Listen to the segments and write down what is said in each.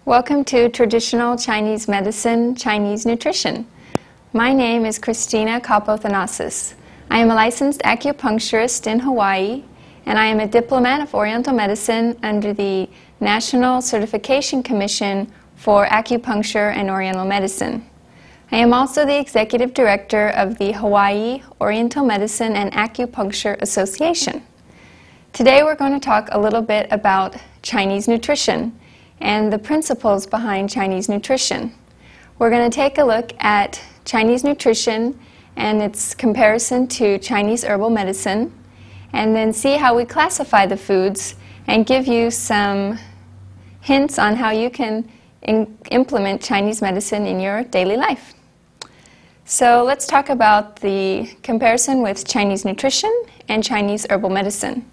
Welcome to Traditional Chinese Medicine, Chinese Nutrition. My name is Christina Kapothanasis. I am a licensed acupuncturist in Hawaii, and I am a diplomat of Oriental Medicine under the National Certification Commission for Acupuncture and Oriental Medicine. I am also the Executive Director of the Hawaii Oriental Medicine and Acupuncture Association. Today we're going to talk a little bit about Chinese nutrition and the principles behind Chinese nutrition. We're going to take a look at Chinese nutrition and its comparison to Chinese herbal medicine, and then see how we classify the foods and give you some hints on how you can implement Chinese medicine in your daily life. So let's talk about the comparison with Chinese nutrition and Chinese herbal medicine.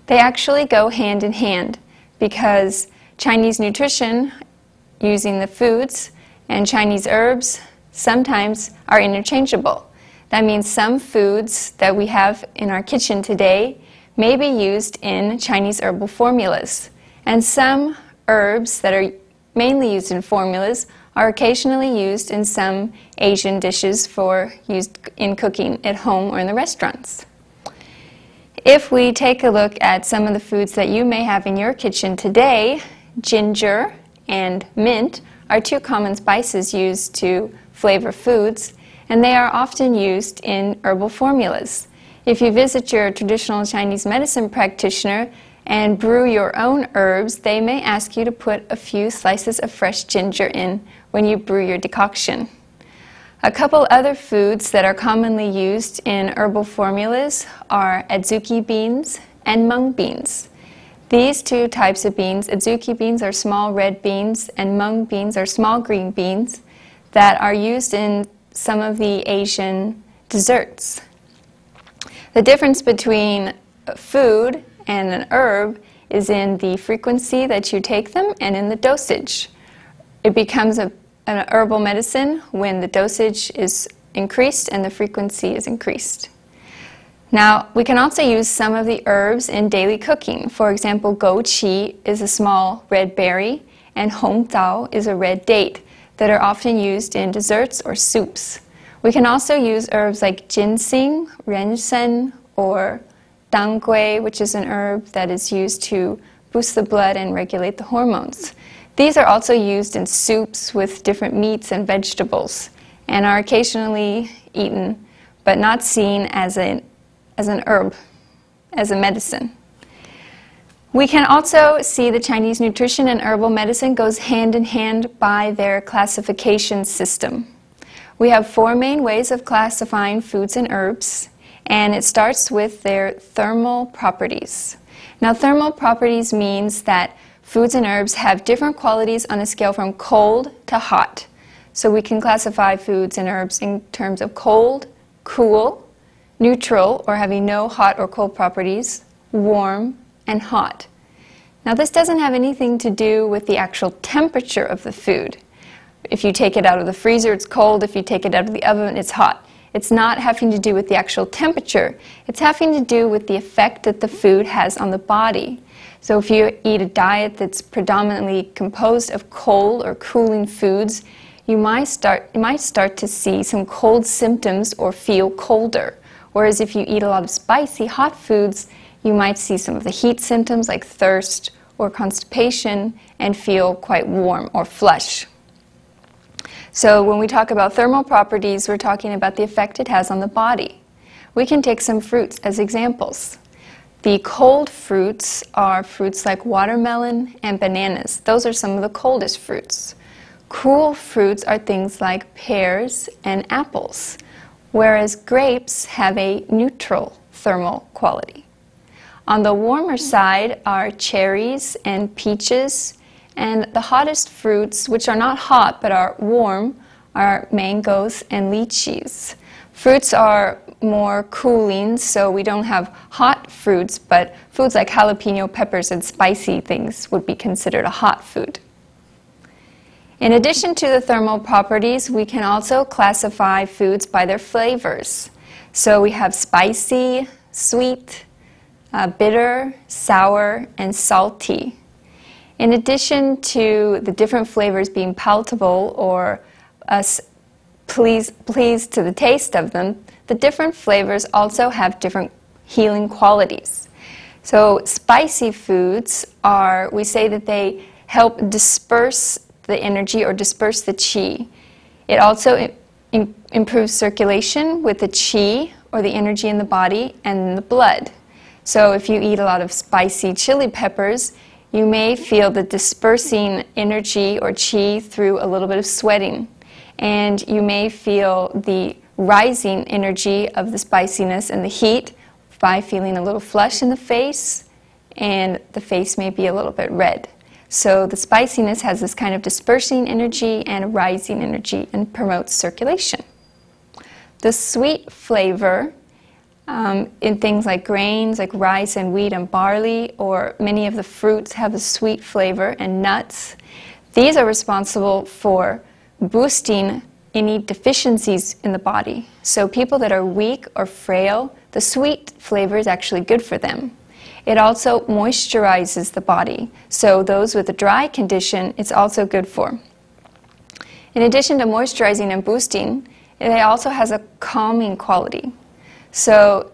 They actually go hand in hand because Chinese nutrition, using the foods, and Chinese herbs sometimes are interchangeable. That means some foods that we have in our kitchen today may be used in Chinese herbal formulas, and some herbs that are mainly used in formulas are occasionally used in some Asian dishes for use in cooking at home or in the restaurants. If we take a look at some of the foods that you may have in your kitchen today, ginger and mint are two common spices used to flavor foods, and they are often used in herbal formulas. If you visit your traditional Chinese medicine practitioner and brew your own herbs, they may ask you to put a few slices of fresh ginger in when you brew your decoction. A couple other foods that are commonly used in herbal formulas are Adzuki beans and mung beans. These two types of beans, Adzuki beans are small red beans and mung beans are small green beans that are used in some of the Asian desserts. The difference between food and an herb is in the frequency that you take them and in the dosage. It becomes an herbal medicine when the dosage is increased and the frequency is increased. Now, we can also use some of the herbs in daily cooking. For example, goqi is a small red berry, and hongdao is a red date that are often used in desserts or soups. We can also use herbs like ginseng, rensen, or dangui, which is an herb that is used to boost the blood and regulate the hormones. These are also used in soups with different meats and vegetables and are occasionally eaten but not seen as an herb, as a medicine. We can also see the Chinese nutrition and herbal medicine goes hand in hand by their classification system. We have four main ways of classifying foods and herbs, and it starts with their thermal properties. Now, thermal properties means that foods and herbs have different qualities on a scale from cold to hot. So we can classify foods and herbs in terms of cold, cool, neutral, or having no hot or cold properties, warm, and hot. Now, this doesn't have anything to do with the actual temperature of the food. If you take it out of the freezer, it's cold. If you take it out of the oven, it's hot. It's not having to do with the actual temperature. It's having to do with the effect that the food has on the body. So if you eat a diet that's predominantly composed of cold or cooling foods, you might start to see some cold symptoms or feel colder. Whereas if you eat a lot of spicy, hot foods, you might see some of the heat symptoms like thirst or constipation and feel quite warm or flush. So when we talk about thermal properties, we're talking about the effect it has on the body. We can take some fruits as examples. The cold fruits are fruits like watermelon and bananas. Those are some of the coldest fruits. Cool fruits are things like pears and apples, whereas grapes have a neutral thermal quality. On the warmer side are cherries and peaches, and the hottest fruits, which are not hot but are warm, are mangoes and lychees. Fruits are more cooling, so we don't have hot fruits, but foods like jalapeno peppers and spicy things would be considered a hot food. In addition to the thermal properties, we can also classify foods by their flavors. So we have spicy, sweet, bitter, sour, and salty. In addition to the different flavors being palatable or us pleased to the taste of them, the different flavors also have different healing qualities. So spicy foods we say that they help disperse the energy or disperse the qi. It also improves circulation with the qi or the energy in the body and the blood. So if you eat a lot of spicy chili peppers, you may feel the dispersing energy or qi through a little bit of sweating. And you may feel the rising energy of the spiciness and the heat by feeling a little flush in the face, and the face may be a little bit red. So the spiciness has this kind of dispersing energy and rising energy and promotes circulation. The sweet flavor in things like grains, like rice and wheat and barley, or many of the fruits have a sweet flavor, and nuts. These are responsible for boosting any deficiencies in the body. So people that are weak or frail, the sweet flavor is actually good for them. It also moisturizes the body. So those with a dry condition, it's also good for. In addition to moisturizing and boosting, it also has a calming quality. So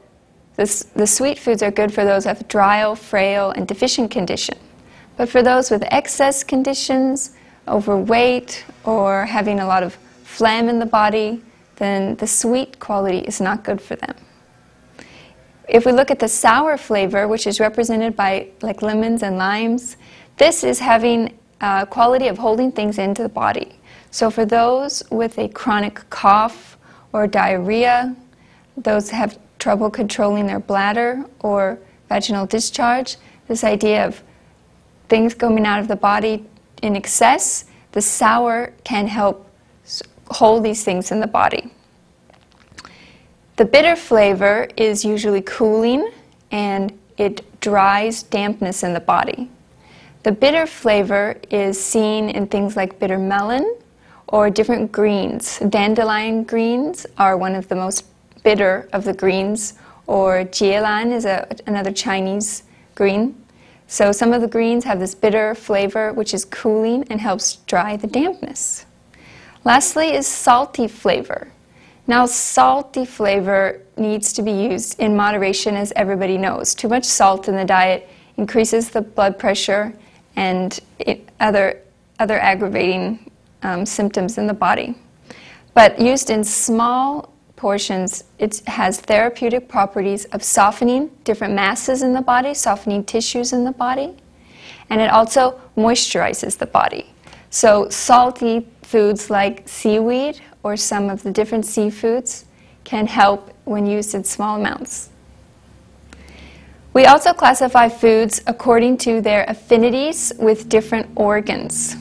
the sweet foods are good for those who have dry, frail, and deficient condition. But for those with excess conditions, overweight, or having a lot of phlegm in the body, then the sweet quality is not good for them. If we look at the sour flavor, which is represented by like lemons and limes, this is having a quality of holding things into the body. So for those with a chronic cough or diarrhea, those have trouble controlling their bladder or vaginal discharge, this idea of things coming out of the body in excess, the sour can help hold these things in the body. The bitter flavor is usually cooling, and it dries dampness in the body. The bitter flavor is seen in things like bitter melon or different greens. Dandelion greens are one of the most bitter of the greens, or jielan is another Chinese green. So some of the greens have this bitter flavor which is cooling and helps dry the dampness. Lastly is salty flavor. Now, salty flavor needs to be used in moderation, as everybody knows. Too much salt in the diet increases the blood pressure and other aggravating symptoms in the body. But used in small portions, it has therapeutic properties of softening different masses in the body, softening tissues in the body, and it also moisturizes the body. So salty foods like seaweed or some of the different seafoods can help when used in small amounts. We also classify foods according to their affinities with different organs.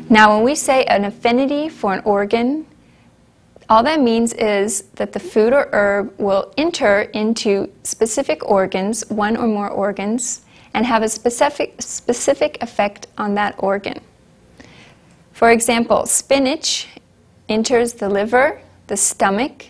Now, when we say an affinity for an organ, all that means is that the food or herb will enter into specific organs, one or more organs, and have a specific effect on that organ. For example, spinach enters the liver, the stomach,